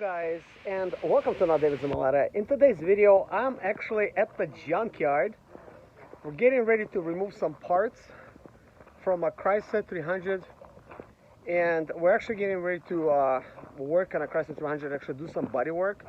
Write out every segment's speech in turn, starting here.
Guys, and welcome to another Zimaleta. In today's video, I'm actually at the junkyard. We're getting ready to remove some parts from a Chrysler 300, and we're actually getting ready to work on a Chrysler 300, actually do some body work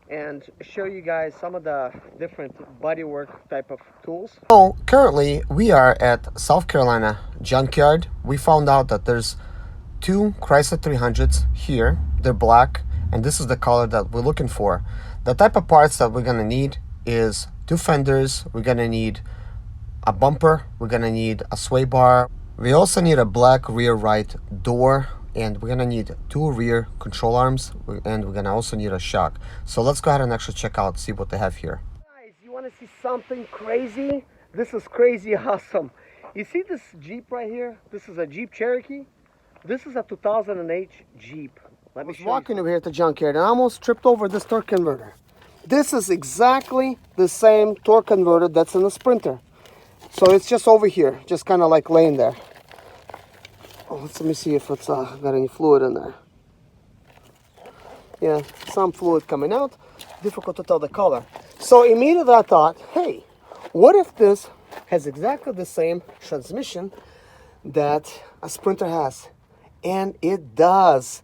and show you guys some of the different body work type of tools. So currently we are at South Carolina junkyard. We found out that there's two Chrysler 300s here. They're black, and this is the color that we're looking for. The type of parts that we're gonna need is two fenders, we're gonna need a bumper, we're gonna need a sway bar. We also need a black rear right door, and we're gonna need two rear control arms, and we're gonna also need a shock. So let's go ahead and actually check out, see what they have here. Guys, you wanna see something crazy? This is crazy awesome. You see this Jeep right here? This is a Jeep Cherokee. This is a 2008 Jeep. I was walking over here at the junkyard and I almost tripped over this torque converter. This is exactly the same torque converter that's in the Sprinter. So it's just over here, just kind of like laying there. Oh, let me see if it's got any fluid in there. Yeah, some fluid coming out. Difficult to tell the color. So immediately I thought, hey, what if this has exactly the same transmission that a Sprinter has? And it does.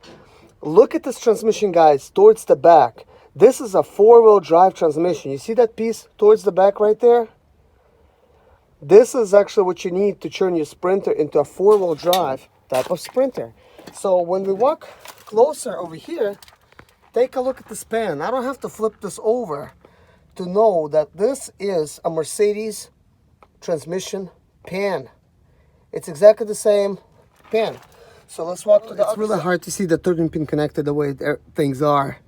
Look at this transmission, guys, towards the back. This is a four-wheel drive transmission. You see that piece towards the back right there? This is actually what you need to turn your Sprinter into a four-wheel drive type of Sprinter. So when we walk closer over here, take a look at the span. I don't have to flip this over to know that this is a Mercedes transmission pan. It's exactly the same pan. So let's walk to the It's other really side. Hard to see the 13 pin connected the way things are,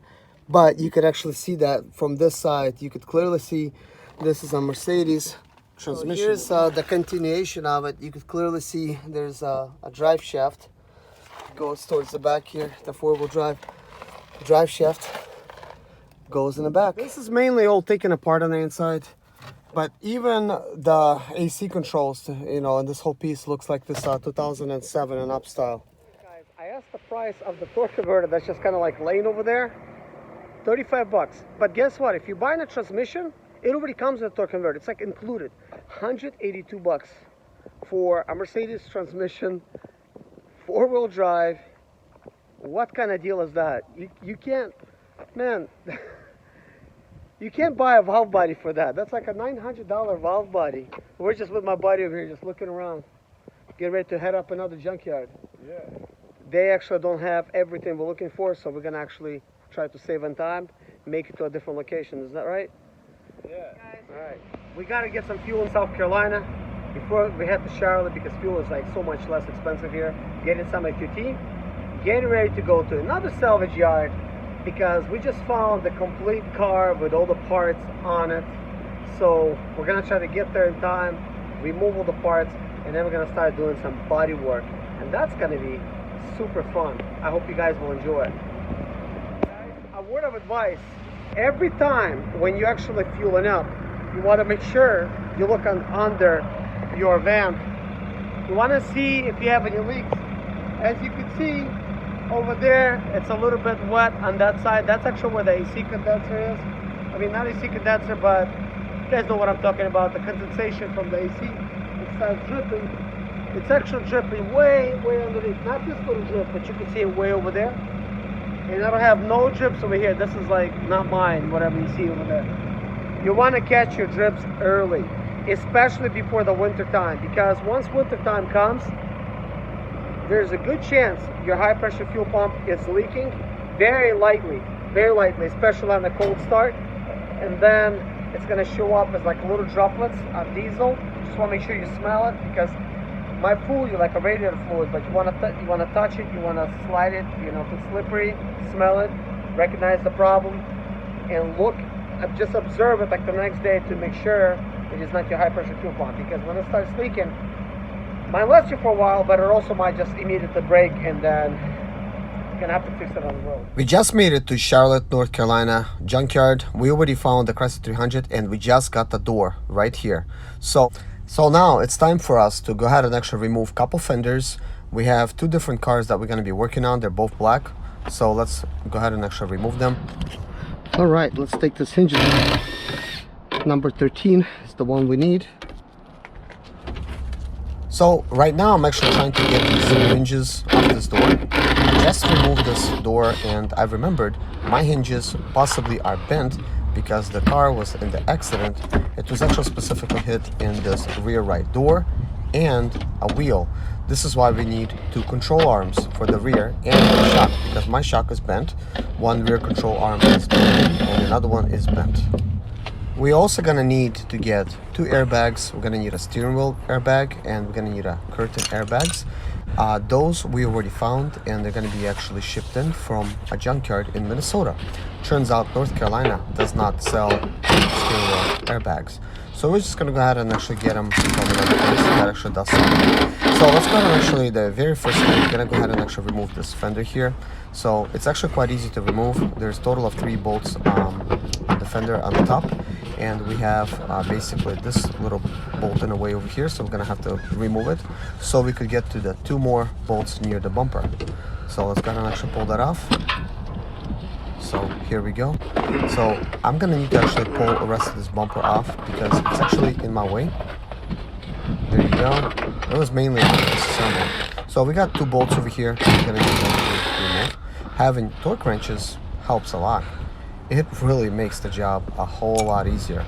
but you could actually see that from this side. You could clearly see this is a Mercedes transmission. So here's the continuation of it. You could clearly see there's a drive shaft. Goes towards the back here. The four-wheel drive shaft goes in the back. This is mainly all taken apart on the inside, but even the AC controls, you know, and this whole piece looks like this 2007 and up style. I asked the price of the torque converter that's just kind of like laying over there, 35 bucks. But guess what? If you buy a transmission, it already comes with a torque converter. It's like included, 182 bucks for a Mercedes transmission, four-wheel drive. What kind of deal is that? You can't, man, you can't buy a valve body for that. That's like a $900 valve body. We're just with my buddy over here, just looking around, getting ready to head up another junkyard. Yeah. They actually don't have everything we're looking for, so we're gonna actually try to save on time, make it to a different location. Is that right? Yeah. All right. We gotta get some fuel in South Carolina before we head to Charlotte, because fuel is like so much less expensive here. Getting some at QT. Getting ready to go to another salvage yard because we just found the complete car with all the parts on it. So we're gonna try to get there in time, remove all the parts, and then we're gonna start doing some body work, and that's gonna be super fun. I hope you guys will enjoy it. Guys, a word of advice: every time when you actually fueling up, you want to make sure you look under your van. You want to see if you have any leaks. As you can see over there, it's a little bit wet on that side. That's actually where the AC condenser is. I mean, not AC condenser, but you guys know what I'm talking about, the condensation from the AC. It starts dripping. It's actually dripping way underneath. Not this little drip, but you can see it way over there. And I don't have no drips over here. This is like not mine, whatever you see over there. You want to catch your drips early, especially before the winter time, because once winter time comes, there's a good chance your high pressure fuel pump is leaking very lightly, especially on the cold start. And then it's going to show up as like little droplets of diesel. Just want to make sure you smell it, because might fool you like a radiator fluid, but you want to touch it, you want to slide it, you know, if it's slippery, smell it, recognize the problem, and look, just observe it like the next day to make sure it is not your high pressure fuel pump, because when it starts leaking, it might last you for a while, but it also might just immediately break, and then you're gonna have to fix it on the road. We just made it to Charlotte, North Carolina junkyard. We already found the Chrysler 300, and we just got the door right here. So now it's time for us to go ahead and actually remove a couple fenders. We have two different cars that we're going to be working on. They're both black. So let's go ahead and actually remove them. All right, let's take this hinge. Number 13 is the one we need. So right now I'm actually trying to get these hinges off this door. I just removed this door and I remembered my hinges possibly are bent because the car was in the accident. It was actually specifically hit in this rear right door and a wheel. This is why we need two control arms for the rear and the shock, because my shock is bent. One rear control arm is bent and another one is bent. We're also gonna need to get two airbags. We're gonna need a steering wheel airbag and we're gonna need a curtain airbags. Those we already found and they're gonna be actually shipped in from a junkyard in Minnesota. Turns out North Carolina does not sell steering wheel airbags. So we're just gonna go ahead and actually get them from another place that actually does sell them. So let's go ahead and actually, the very first thing, we're gonna go ahead and actually remove this fender here. So it's actually quite easy to remove. There's a total of 3 bolts on the fender on the top. And we have basically this little bolt in the way over here, so we're gonna have to remove it so we could get to the 2 more bolts near the bumper. So let's go ahead and actually pull that off. So here we go. So I'm gonna need to actually pull the rest of this bumper off because it's actually in my way. There you go. It was mainly disassembled. So we got 2 bolts over here. We're gonna need to remove. Having torque wrenches helps a lot. It really makes the job a whole lot easier.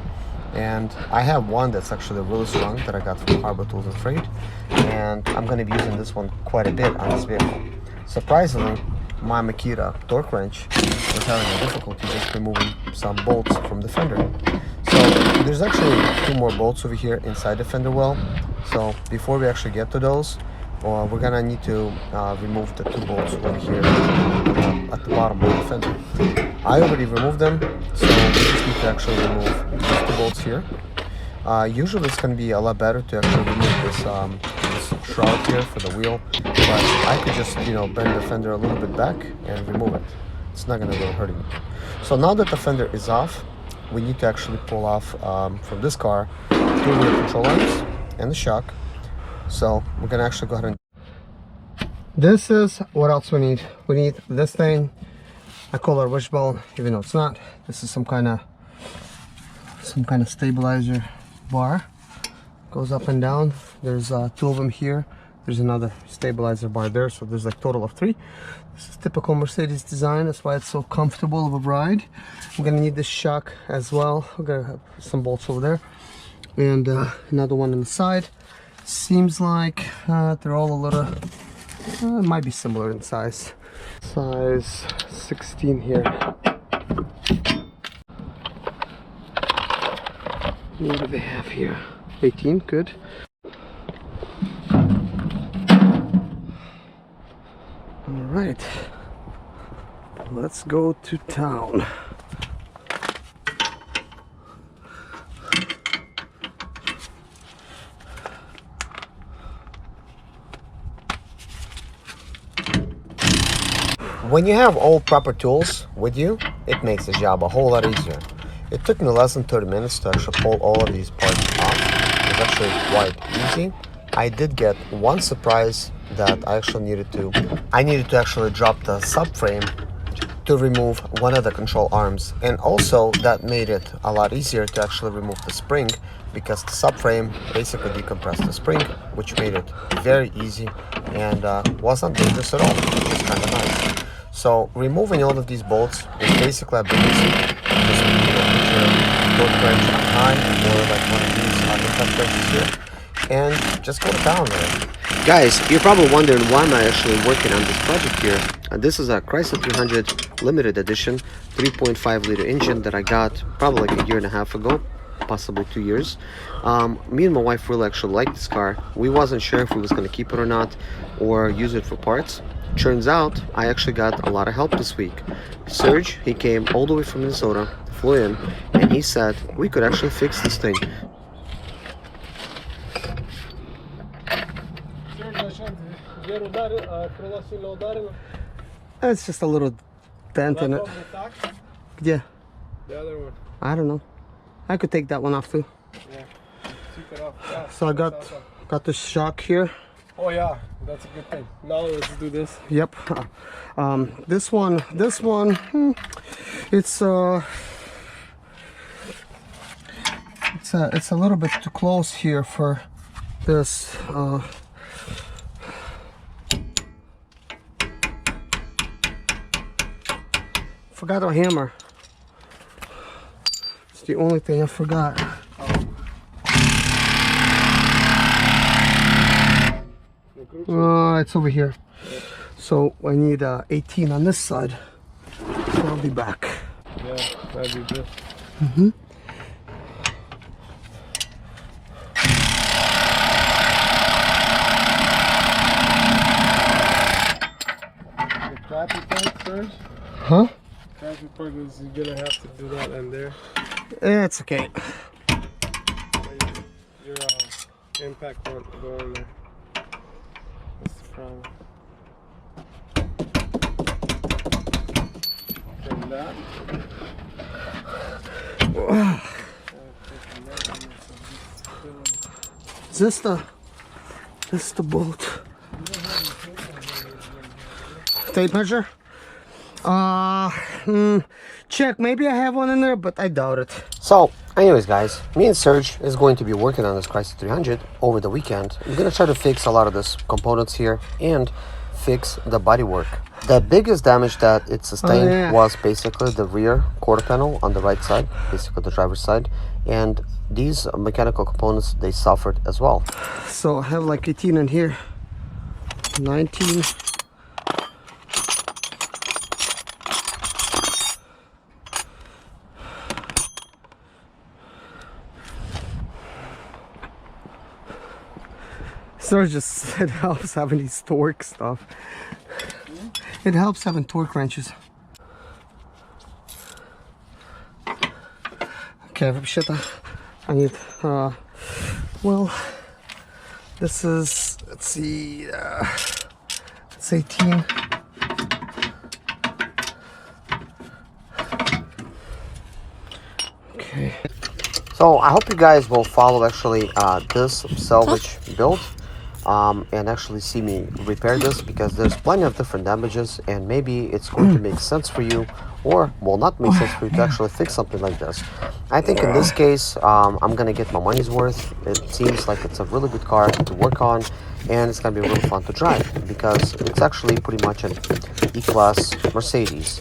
And I have one that's actually really strong that I got from Harbor Tools and Freight, and I'm going to be using this one quite a bit on this vehicle. Surprisingly, my Makita torque wrench was having a difficulty just removing some bolts from the fender. So there's actually 2 more bolts over here inside the fender well. So before we actually get to those, we're gonna need to remove the 2 bolts over here at the bottom of the fender. I already removed them, so we just need to actually remove these 2 bolts here. Usually it's gonna be a lot better to actually remove this shroud here for the wheel, but I could just, you know, bend the fender a little bit back and remove it. It's not gonna really hurt me. So now that the fender is off, we need to actually pull off from this car 2 rear control arms and the shock. So we're gonna actually go ahead and This is what else we need. We need this thing. I call it a wishbone, even though it's not. This is some kind of stabilizer bar. Goes up and down. There's 2 of them here. There's another stabilizer bar there, so there's like a total of 3. This is typical Mercedes design. That's why it's so comfortable of a ride. I'm gonna need this shock as well. We're gonna have some bolts over there, and another one on the side. Seems like they're all a little, it might be similar in size. Size 16 here. What do they have here? 18, good. All right, let's go to town. When you have all proper tools with you, it makes the job a whole lot easier. It took me less than 30 minutes to actually pull all of these parts off. It was actually quite easy. I did get one surprise that I actually needed to actually drop the subframe to remove one of the control arms, and also that made it a lot easier to actually remove the spring because the subframe basically decompressed the spring, which made it very easy and wasn't dangerous at all, which is kind of nice. So removing all of these bolts is basically a bit easy. Just put your torque wrench on high, or like one of these impact wrenches here, and just go to town with it. Guys, you're probably wondering why am I actually working on this project here. This is a Chrysler 300 limited edition 3.5 liter engine that I got probably like a year and a half ago, possibly 2 years. Me and my wife really actually liked this car. We wasn't sure if we was going to keep it or not, or use it for parts. Turns out I actually got a lot of help this week. Serge, he came all the way from Minnesota, flew in, and he said we could actually fix this thing. It's just a little dent in it. Yeah. The other one. I don't know. I could take that one off too. Yeah. Take it off. Yeah. So I got this shock here. Oh yeah, that's a good thing. Now let's do this. Yep. This one, it's a little bit too close here for this. Forgot a hammer. It's the only thing I forgot. It's over here. So I need 18 on this side. So I'll be back. Yeah, that'd be good. The crappy part, Serge? Huh? Crappy part is you're gonna have to do that in there. It's okay. Your impact won't go in there. That's the problem. Turn that. Is this the bolt? Tape measure? Check. Maybe I have one in there, but I doubt it. So, anyways guys, me and Serge is going to be working on this Chrysler 300 over the weekend. I'm gonna try to fix a lot of these components here and fix the bodywork. The biggest damage that it sustained was basically the rear quarter panel on the right side, basically the driver's side, and these mechanical components, they suffered as well. So I have like 18 in here, 19. Serge just said it helps having these torque stuff. It helps having torque wrenches. Okay, вообще-то I need, well, this is, let's see, it's 18. Okay. So I hope you guys will follow actually this salvage build and actually see me repair this, because there's plenty of different damages and maybe it's going to make sense for you or will not make sense for you to actually fix something like this. I think in this case I'm gonna get my money's worth. It seems like it's a really good car to work on and it's gonna be really fun to drive because it's actually pretty much an E-Class Mercedes.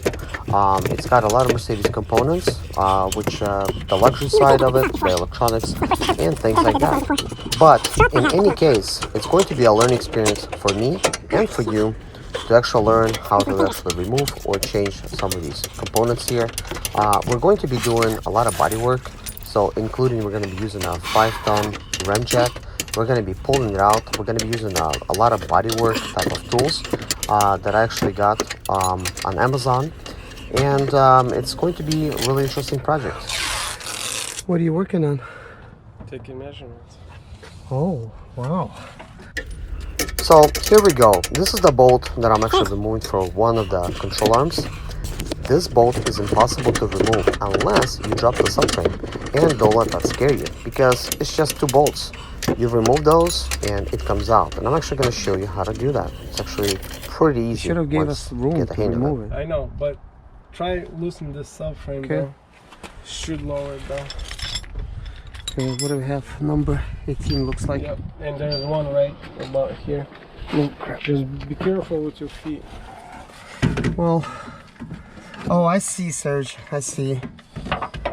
It's got a lot of Mercedes components, which the luxury side of it, the electronics, and things like that. But in any case, it's going to be a learning experience for me and for you to actually learn how to actually remove or change some of these components here. We're going to be doing a lot of body work, so including we're going to be using a 5-ton ram jack. We're going to be pulling it out. We're going to be using a lot of body work type of tools that I actually got on Amazon. And it's going to be a really interesting project. What are you working on? Taking measurements. Oh, wow. So here we go. This is the bolt that I'm actually removing for one of the control arms. This bolt is impossible to remove unless you drop the subframe, and don't let that scare you because it's just 2 bolts. You remove those and it comes out, and I'm actually going to show you how to do that. It's actually pretty easy. You should have gave us room to remove it. I know, but try loosen this subframe down. Should lower it down. Okay, what do we have? Number 18 looks like. Yep, and there's one right about here. Oh crap. Just be careful with your feet. Well, oh, I see, Serge. I see.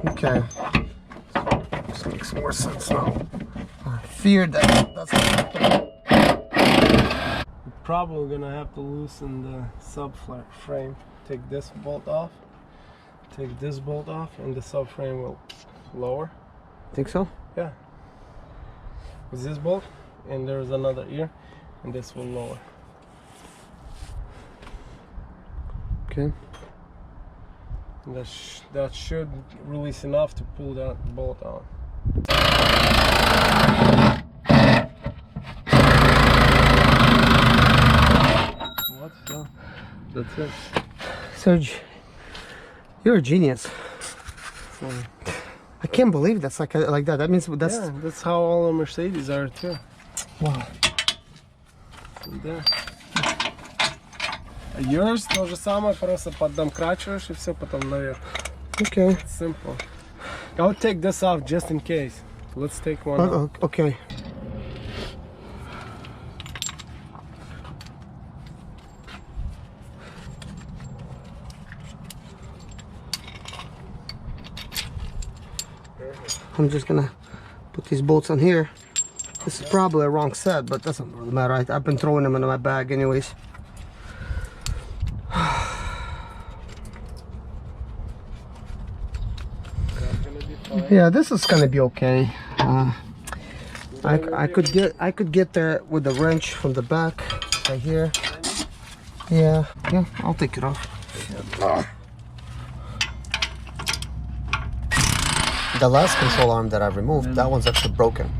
Okay. This makes more sense now. I feared that. That's what happened. You're probably gonna have to loosen the subframe. Take this bolt off. Take this bolt off, and the subframe will lower. Think so? Yeah. With this bolt, and there's another ear, and this will lower. Okay. And that should release enough to pull that bolt out. What? No. That's it. Serge, you're a genius. So, I can't believe that's like that. That means that's yeah, that's how all the Mercedes are too. wow. Да. Yours то же самое, просто поддомкрачиваешь и все потом наверх. Okay. It's simple. I'll take this off just in case. Let's take one off. Okay. I'm just gonna put these bolts on here. This is probably a wrong set, but doesn't really matter. I've been throwing them into my bag anyways. Yeah, this is gonna be okay. I could get there with the wrench from the back right here. Yeah, I'll take it off. The last control arm that I removed, that one's actually broken.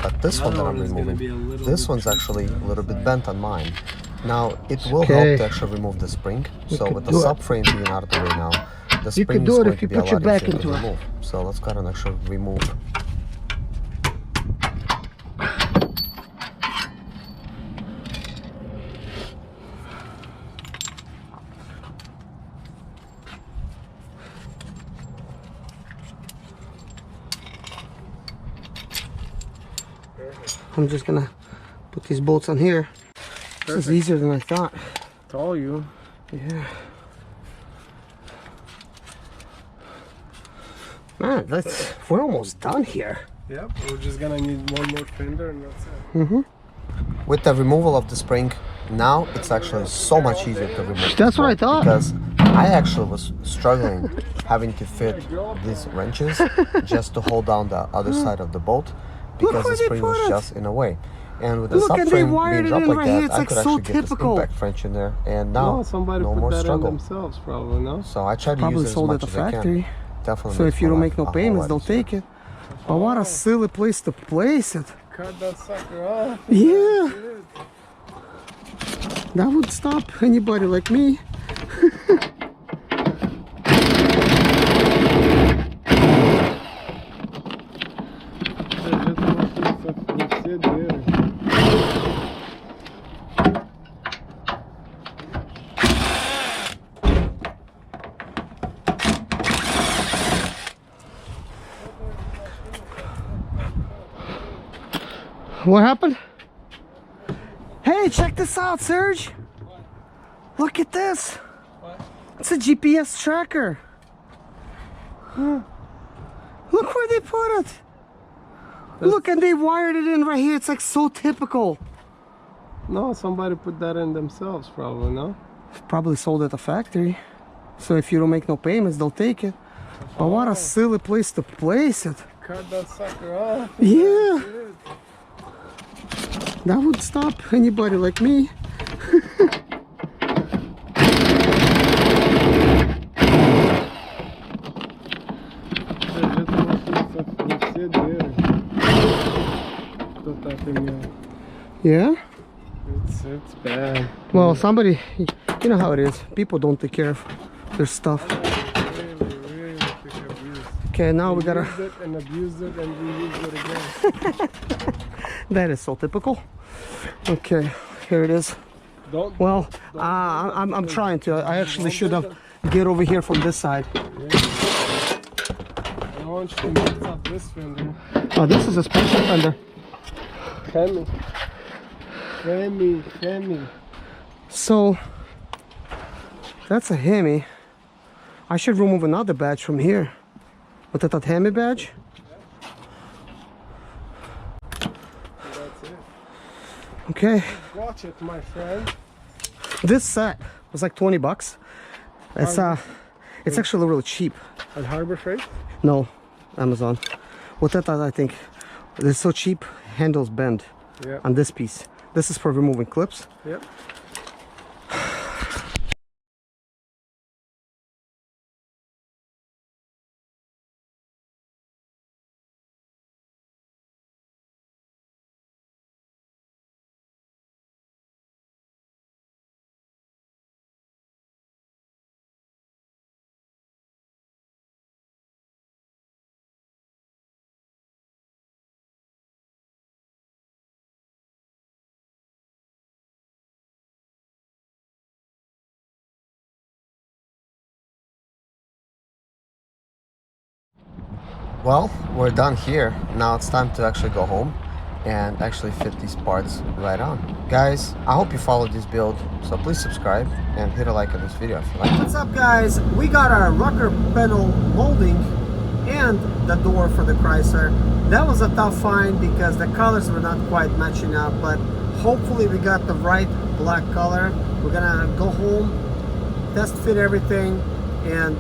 But this one that I'm removing, this one's actually a little bit bent on mine. Now, it will help to actually remove the spring. So with the subframe being out of the way now, the spring is going to be a lot easier to remove. So let's go ahead and actually remove. I'm just gonna put these bolts on here. This is easier than I thought. It's all you. Yeah. Man, we're almost done here. Yep, we're just gonna need one more fender and that's it. With the removal of the spring, now it's actually so much easier to remove. That's what I thought. Because I actually was struggling having to fit these wrenches just to hold down the other side of the bolt because the spring was just in a way. And with the subframe being dropped like that, I could actually get this impact wrench in there, and now somebody no put more that struggle. in themselves, probably, no? So I try to Probably use it as sold much at the as I factory. can. Definitely. So makes if you my don't life make no a whole payments, lot they'll easier. take it. But what a silly place to place it. Cut that sucker off. Yeah. That would stop anybody like me. What happened? Hey, check this out, Serge. Look at this. What? It's a GPS tracker. Look where they put it. Look, and they wired it in right here. It's like so typical. No, somebody put that in themselves, probably, no? Probably sold at the factory. So if you don't make no payments, they'll take it. But what a silly place to place it. Cut that sucker off. Yeah. That would stop anybody like me. Yeah? It's bad. Well, somebody, you know how it is. People don't take care of their stuff. Really abused. Okay, now we gotta... Used it and abused it and reused it again. That is so typical. Okay, here it is. Don't. Well, I'm trying to. I actually should have get over here from this side. I want you to mix up this fender. Oh, this is a special fender. Hemi. So that's a Hemi. I should remove another badge from here. With that Hemi badge. That's it. Okay. Watch it, my friend. This set was like 20 bucks. It's actually really cheap. At Harbor Freight? No, Amazon. With that, I think it's so cheap. Handles bend on this piece. This is for removing clips. Yep. Well, we're done here. Now it's time to actually go home and actually fit these parts right on. Guys, I hope you followed this build, so please subscribe and hit a like on this video if you like it. What's up, guys? We got our rocker panel molding and the door for the Chrysler. That was a tough find because the colors were not quite matching up, but hopefully we got the right black color. We're gonna go home, test fit everything, and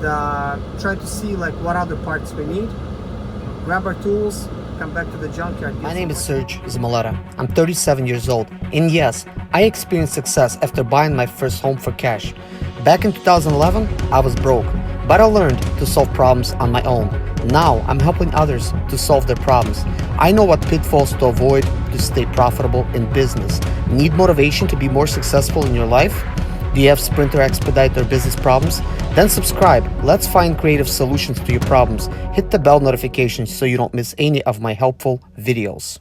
try to see like what other parts we need. Grab our tools, come back to the junkyard. My name is Serge Zimaleta. I'm 37 years old, and yes, I experienced success after buying my first home for cash. Back in 2011, I was broke, but I learned to solve problems on my own. Now, I'm helping others to solve their problems. I know what pitfalls to avoid to stay profitable in business. Need motivation to be more successful in your life? Do you have Sprinter expedite or business problems? Then subscribe. Let's find creative solutions to your problems. Hit the bell notification so you don't miss any of my helpful videos.